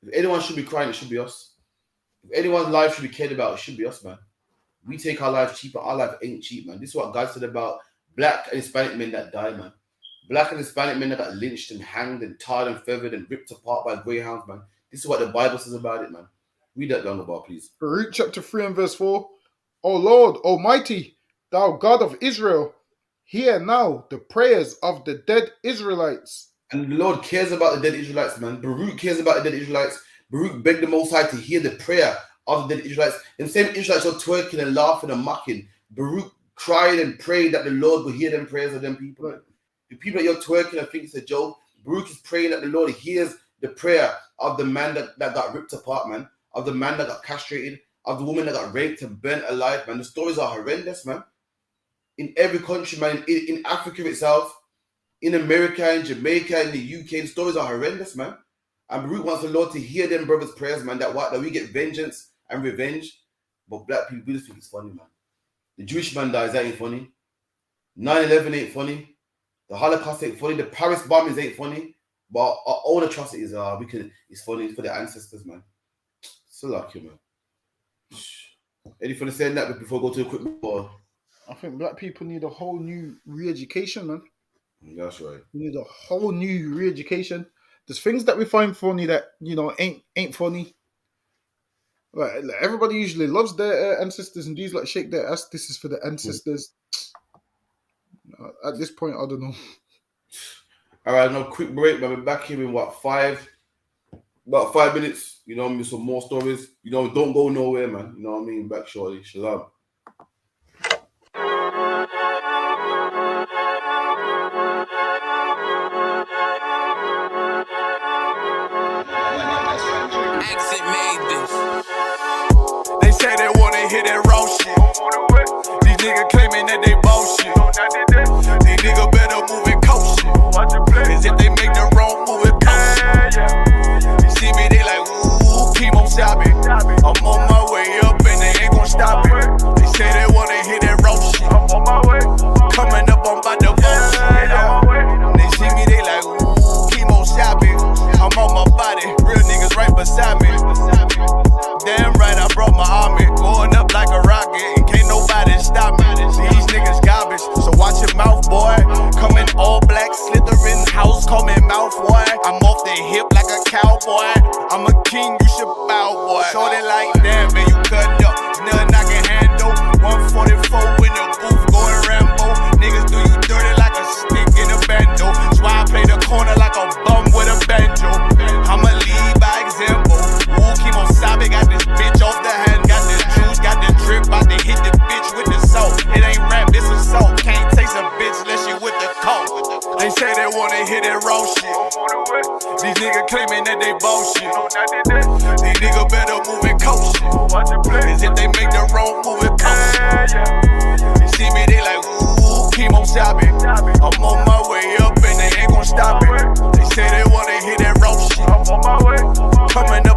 If anyone should be crying, it should be us. If anyone's life should be cared about, it should be us, man. We take our life cheap, but our life ain't cheap, man. This is what God said about black and Hispanic men that die, man. Black and Hispanic men that got lynched and hanged and tarred and feathered and ripped apart by greyhounds, man. This is what the Bible says about it, man. Read that down about, please. Baruch chapter 3 and verse 4. O Lord Almighty, thou God of Israel, hear now the prayers of the dead Israelites. And the Lord cares about the dead Israelites, man. Baruch cares about the dead Israelites. Baruch begged the Most High to hear the prayer of the dead Israelites. And the same Israelites are twerking and laughing and mocking. Baruch cried and prayed that the Lord will hear them prayers of them people. Man. The people that you're twerking and think it's a joke, Baruch is praying that the Lord hears the prayer of the man that got ripped apart, man. Of the man that got castrated. Of the woman that got raped and burnt alive, man. The stories are horrendous, man. In every country, man. In Africa itself. In America, in Jamaica, in the UK, the stories are horrendous, man. And Baruch wants the Lord to hear them brothers' prayers, man, that we get vengeance and revenge. But black people, we just think it's funny, man. The Jewish man dies, that ain't funny. 9/11 ain't funny. The Holocaust ain't funny. The Paris bombings ain't funny. But our own atrocities are, it's funny for the ancestors, man. So lucky, man. Anything to say that before I go to a quick more? I think black people need a whole new re-education, man. That's right. We need a whole new re-education. There's things that we find funny that, ain't funny. Like everybody usually loves their ancestors and these like shake their ass. This is for the ancestors. At this point, I don't know. All right, no quick break, but we're back here in about 5 minutes. You know what I mean? Some more stories. Don't go nowhere, man. You know what I mean? Back shortly. Shalom. They say they wanna hit that raw shit. These niggas claiming that they bullshit. These niggas better move it caution. Cause if they make the wrong move, it cost you. You see me, they like, ooh, chemo shopping. I'm on my way up and they ain't gon' stop it. They say they wanna hit that raw shit. Coming up, I'm about to bullshit. They see me, they like, ooh, chemo shopping. I'm on my body, real niggas right beside me. Damn right, I brought my army, going up like a rocket, and can't nobody stop me. These niggas garbage, so watch your mouth, boy. Coming all black, slithering house, call me mouth, boy. I'm off the hip like a cowboy. I'm a king, you should bow, boy. Shorty like that, man, you cut up. Nothing I can handle. 144 in the booth, going Rambo. Niggas do you dirty like a stick in a bando. That's why I play the corner like a bum with a banjo. I'ma lead by example. Ooh, Kimo Sabe got this bitch off the hand. Got the juice, got the drip, about to hit the bitch with the salt. It ain't rap, it's assault. Can't taste a bitch unless you with the coke. They say they wanna hit that raw shit. These niggas claiming that they bullshit. These niggas better move it caution. Cause if they make the wrong move, it cost you. You see me, they like, ooh, chemo shopping. I'm on my way up and they ain't gon' stop it. They say they wanna hit that raw shit. Coming